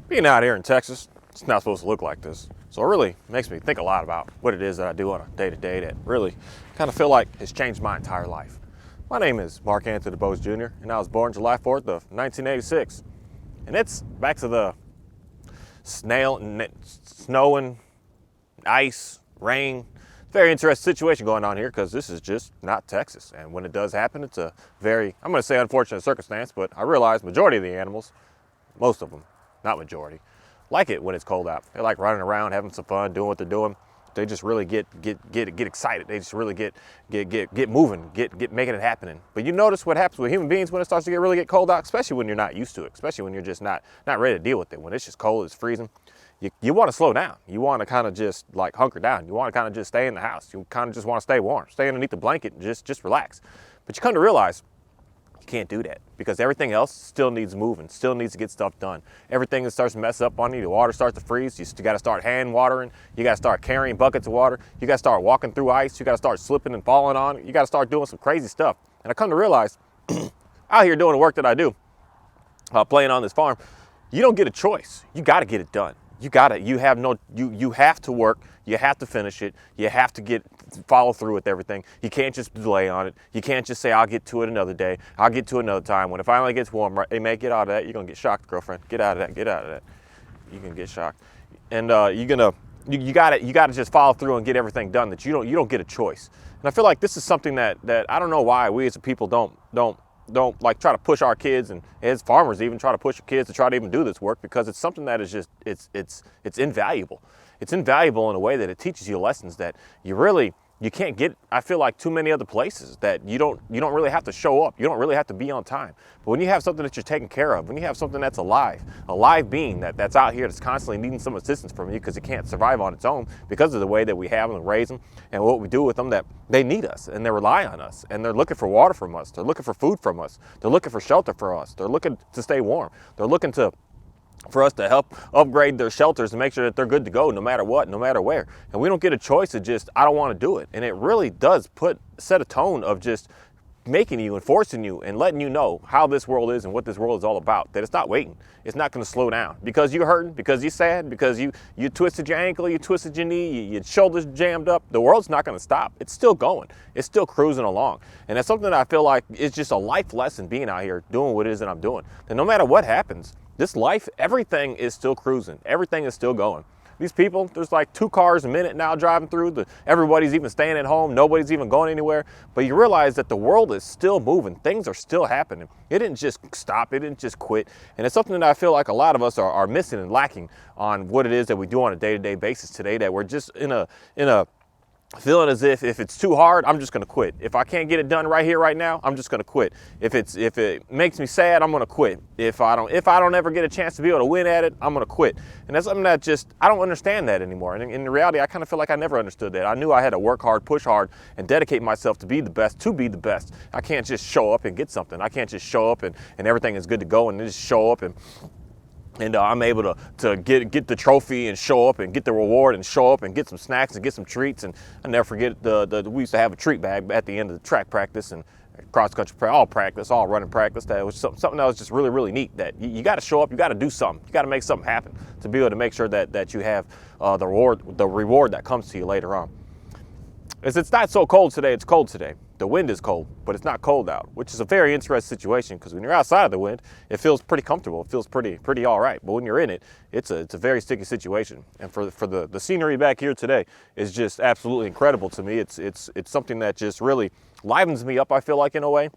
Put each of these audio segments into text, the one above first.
Being out here in Texas, it's not supposed to look like this. So it really makes me think a lot about what it is that I do on a day-to-day that really kind of feel like has changed my entire life. My name is Mark Anthony DuBose Jr., and I was born July 4th of 1986. And it's back to the snowing, ice, rain. Very interesting situation going on here because this is just not Texas. And when it does happen, it's a very, I'm going to say unfortunate circumstance, but I realize majority of the animals, most of them, not majority, like it when it's cold out. They like running around, having some fun, doing what they're doing. They just really get excited. They just really get moving, get making it happening. But you notice what happens with human beings when it starts to really get cold out, especially when you're not used to it, especially when you're just not ready to deal with it. When it's just cold, it's freezing. You want to slow down. You want to kind of just like hunker down. You want to kind of just stay in the house. You kind of just want to stay warm, stay underneath the blanket and just relax. But you come to realize you can't do that because everything else still needs moving, still needs to get stuff done. Everything that starts to mess up on you, the water starts to freeze. You got to start hand watering. You got to start carrying buckets of water. You got to start walking through ice. You got to start slipping and falling on it. You got to start doing some crazy stuff. And I come to realize out here doing the work that I do, playing on this farm, you don't get a choice. You got to get it done. You have to work, you have to finish it, you have to follow through with everything. You can't just delay on it. You can't just say, I'll get to it another day, I'll get to it another time. When it finally gets warm, right, hey, man, get out of that. You're gonna get shocked, girlfriend. Get out of that. You can get shocked. And you gotta just follow through and get everything done that you don't get a choice. And I feel like this is something that I don't know why we as a people don't like try to push our kids, and as farmers even try to push your kids to try to even do this work, because it's something that is just it's invaluable. It's invaluable in a way that it teaches you lessons that you can't get, I feel like, too many other places, that you don't really have to show up. You don't really have to be on time. But when you have something that you're taking care of, when you have something that's a live being that's out here that's constantly needing some assistance from you because it can't survive on its own because of the way that we have them and raise them and what we do with them, that they need us and they rely on us and they're looking for water from us. They're looking for food from us. They're looking for shelter for us. They're looking to stay warm. They're looking for us to help upgrade their shelters and make sure that they're good to go no matter what, no matter where. And we don't get a choice to just, I don't want to do it. And it really does set a tone of just making you and forcing you and letting you know how this world is and what this world is all about. That it's not waiting. It's not going to slow down because you're hurting, because you're sad, because you twisted your ankle, you twisted your knee, your shoulders jammed up. The world's not going to stop. It's still going. It's still cruising along. And that's something that I feel like is just a life lesson, being out here doing what it is that I'm doing. That no matter what happens, this life, everything is still cruising. Everything is still going. These people, there's like 2 cars a minute now driving through. Everybody's even staying at home. Nobody's even going anywhere. But you realize that the world is still moving. Things are still happening. It didn't just stop. It didn't just quit. And it's something that I feel like a lot of us are missing and lacking on what it is that we do on a day-to-day basis today, that we're just in a feeling as if it's too hard, I'm just going to quit. If I can't get it done right here, right now, I'm just going to quit. If it makes me sad, I'm going to quit. If I don't ever get a chance to be able to win at it, I'm going to quit. And that's something that I don't understand that anymore. And in reality, I kind of feel like I never understood that. I knew I had to work hard, push hard, and dedicate myself to be the best. I can't just show up and get something. I can't just show up and everything is good to go and just show up and I'm able to get the trophy and show up and get the reward and show up and get some snacks and get some treats. And I never forget we used to have a treat bag at the end of the track practice and cross country practice, all running practice. That was something that was just really, really neat. That you got to show up, you got to do something, you got to make something happen to be able to make sure that you have the reward that comes to you later on. As it's not so cold today, it's cold today. The wind is cold, but it's not cold out, which is a very interesting situation because when you're outside of the wind, it feels pretty comfortable. It feels pretty all right. But when you're in it, it's a very sticky situation. And for the scenery back here today is just absolutely incredible to me. It's something that just really livens me up, I feel like, in a way.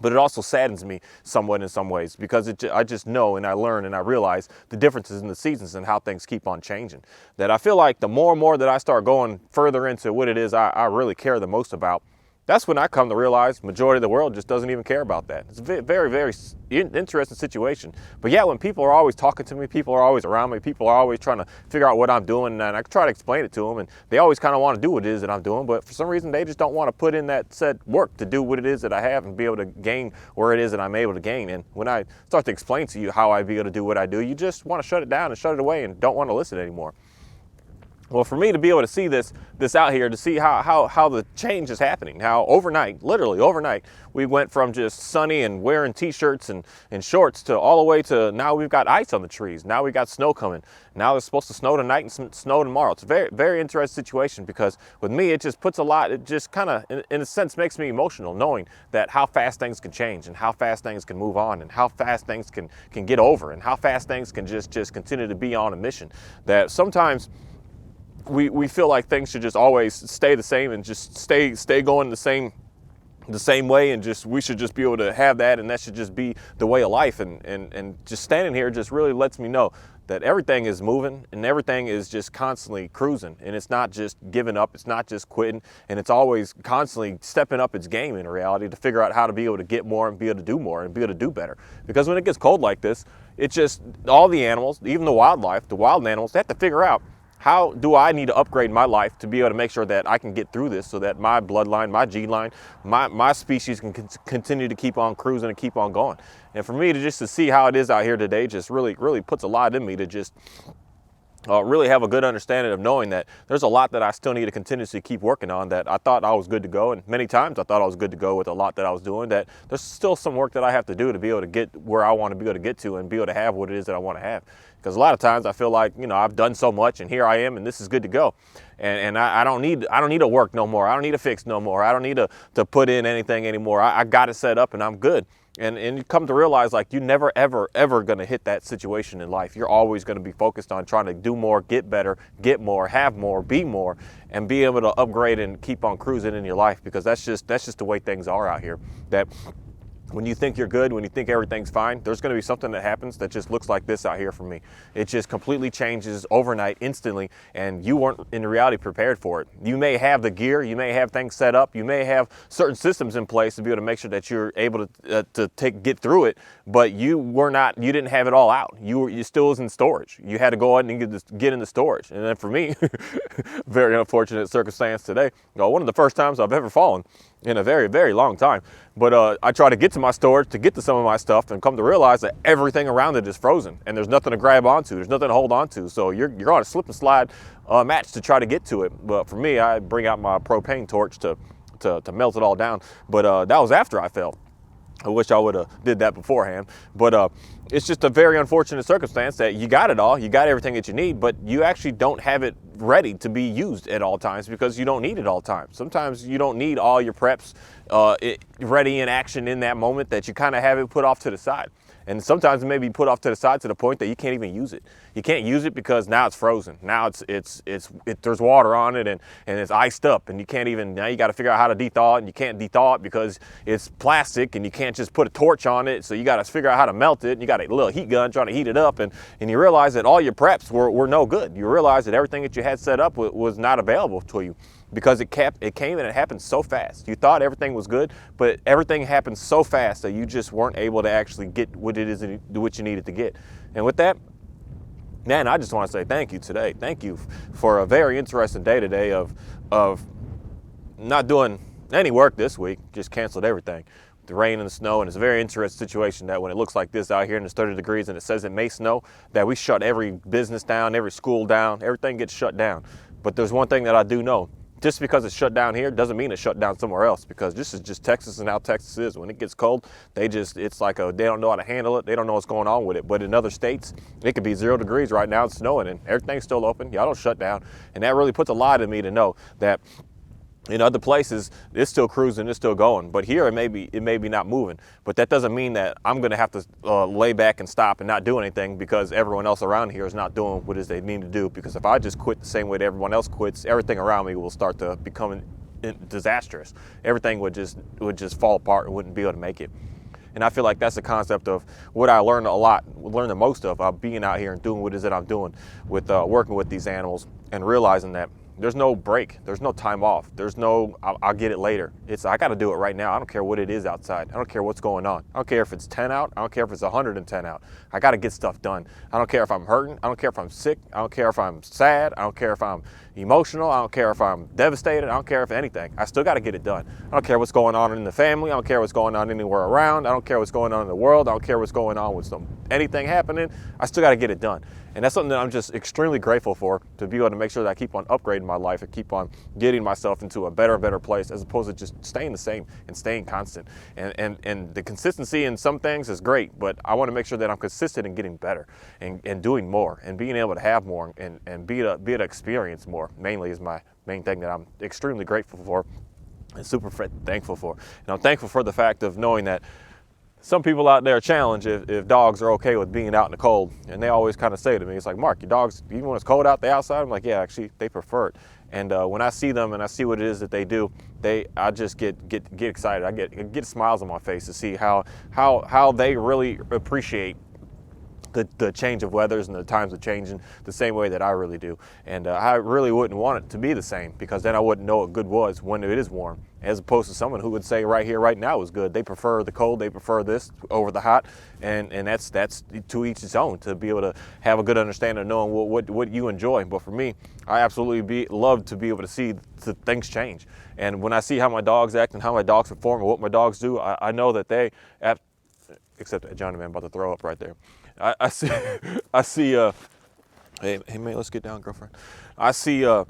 But it also saddens me somewhat in some ways because I just know and I learn and I realize the differences in the seasons and how things keep on changing. That I feel like the more and more that I start going further into what it is I really care the most about, that's when I come to realize majority of the world just doesn't even care about that. It's a very, very interesting situation. But yeah, when people are always talking to me, people are always around me, people are always trying to figure out what I'm doing, and I try to explain it to them, and they always kind of want to do what it is that I'm doing, but for some reason they just don't want to put in that said work to do what it is that I have and be able to gain where it is that I'm able to gain. And when I start to explain to you how I be able to do what I do, you just want to shut it down and shut it away and don't want to listen anymore. Well, for me to be able to see this out here, to see how the change is happening, how overnight, literally overnight, we went from just sunny and wearing t-shirts and shorts to all the way to now we've got ice on the trees. Now we got snow coming. Now it's supposed to snow tonight and snow tomorrow. It's a very, very interesting situation because with me, it just puts a lot, it just kind of, in a sense, makes me emotional knowing that how fast things can change and how fast things can move on and how fast things can get over and how fast things can just continue to be on a mission. That sometimes we feel like things should just always stay the same and just stay going the same way, and just we should just be able to have that, and that should just be the way of life. And just standing here just really lets me know that everything is moving and everything is just constantly cruising, and it's not just giving up, it's not just quitting, and it's always constantly stepping up its game in reality to figure out how to be able to get more and be able to do more and be able to do better. Because when it gets cold like this, it's just all the animals, even the wildlife, the wild animals, they have to figure out, how do I need to upgrade my life to be able to make sure that I can get through this so that my bloodline, my gene line, my species can continue to keep on cruising and keep on going. And for me to just to see how it is out here today just really puts a lot in me to just really have a good understanding of knowing that there's a lot that I still need to continuously keep working on, that I thought I was good to go, and many times I thought I was good to go with a lot that I was doing, that there's still some work that I have to do to be able to get where I want to be able to get to and be able to have what it is that I want to have. Because a lot of times I feel like, you know, I've done so much and here I am and this is good to go. And I don't need to work no more. I don't need to fix no more. I don't need to put in anything anymore. I got it set up and I'm good. And you come to realize, like, you're never, ever going to hit that situation in life. You're always going to be focused on trying to do more, get better, get more, have more, be more, and be able to upgrade and keep on cruising in your life, because that's just the way things are out here. That when you think you're good, when you think everything's fine, there's going to be something that happens that just looks like this out here for me. It just completely changes overnight, instantly, and you weren't in reality prepared for it. You may have the gear, you may have things set up, you may have certain systems in place to be able to make sure that you're able to get through it, but you didn't have it all out. You still was in storage. You had to go ahead and get into storage. And then for me, very unfortunate circumstance today. One of the first times I've ever fallen in a very, very long time. But I try to get to my storage to get to some of my stuff and come to realize that everything around it is frozen and there's nothing to grab onto. There's nothing to hold onto. So you're on a slip and slide match to try to get to it. But for me, I bring out my propane torch to melt it all down. But that was after I fell. I wish I would have did that beforehand, but it's just a very unfortunate circumstance that you got it all, you got everything that you need, but you actually don't have it ready to be used at all times because you don't need it all times. Sometimes you don't need all your preps ready in action in that moment, that you kind of have it put off to the side. And sometimes it may be put off to the side to the point that you can't even use it. You can't use it because now it's frozen. Now there's water on it and it's iced up, and you can't even, now you got to figure out how to de-thaw it, and you can't de-thaw it because it's plastic and you can't just put a torch on it. So you got to figure out how to melt it, and you got a little heat gun trying to heat it up, and you realize that all your preps were no good. You realize that everything that you had set up was not available to you, because it came and it happened so fast. You thought everything was good, but everything happened so fast that you just weren't able to actually get what it is what you needed to get. And with that, man, I just want to say thank you today. Thank you for a very interesting day today of not doing any work this week. Just canceled everything. The rain and the snow, and it's a very interesting situation that when it looks like this out here and it's 30 degrees and it says it may snow, that we shut every business down, every school down, everything gets shut down. But there's one thing that I do know. Just because it's shut down here doesn't mean it's shut down somewhere else, because this is just Texas and how Texas is. When it gets cold, it's like they don't know how to handle it. They don't know what's going on with it. But in other states, it could be 0 degrees right now, it's snowing, and everything's still open. Y'all don't shut down. And that really puts a lot in me to know that in other places, it's still cruising, it's still going. But here, it may be not moving. But that doesn't mean that I'm going to have to lay back and stop and not do anything because everyone else around here is not doing what it is they need to do. Because if I just quit the same way that everyone else quits, everything around me will start to become disastrous. Everything would just fall apart and wouldn't be able to make it. And I feel like that's the concept of what I learned the most of being out here and doing what it is that I'm doing with working with these animals, and realizing that there's no break. There's no time off. There's no, I'll get it later. I got to do it right now. I don't care what it is outside. I don't care what's going on. I don't care if it's 10 out. I don't care if it's 110 out. I got to get stuff done. I don't care if I'm hurting. I don't care if I'm sick. I don't care if I'm sad. I don't care if I'm emotional. I don't care if I'm devastated. I don't care if anything. I still got to get it done. I don't care what's going on in the family. I don't care what's going on anywhere around. I don't care what's going on in the world. I don't care what's going on with anything happening. I still got to get it done. And that's something that I'm just extremely grateful for, to be able to make sure that I keep on upgrading my life and keep on getting myself into a better and better place, as opposed to just staying the same and staying constant. And the consistency in some things is great, but I want to make sure that I'm consistent in getting better and doing more and being able to have more and be able to experience more, mainly is my main thing that I'm extremely grateful for and super thankful for. And I'm thankful for the fact of knowing that some people out there challenge if dogs are okay with being out in the cold. And they always kind of say to me, it's like, Mark, your dogs, even when it's cold out, they outside? I'm like, yeah, actually, they prefer it. And when I see them and I see what it is that they do, I just get excited. I get smiles on my face to see how they really appreciate the change of weathers and the times of changing the same way that I really do. And I really wouldn't want it to be the same, because then I wouldn't know what good was when it is warm, as opposed to someone who would say right here, right now is good. They prefer the cold, they prefer this over the hot, and that's to each its own, to be able to have a good understanding of knowing what you enjoy. But for me, I absolutely love to be able to see the things change. And when I see how my dogs act and how my dogs perform and what my dogs do, I know that they, except that Johnny man about to throw up right there. I see, hey man, let's get down, girlfriend. I see a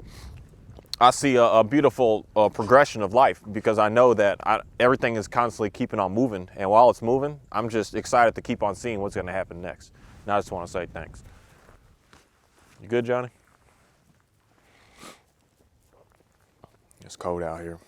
beautiful progression of life, because I know that everything is constantly keeping on moving. And while it's moving, I'm just excited to keep on seeing what's going to happen next. And I just want to say thanks. You good, Johnny? It's cold out here.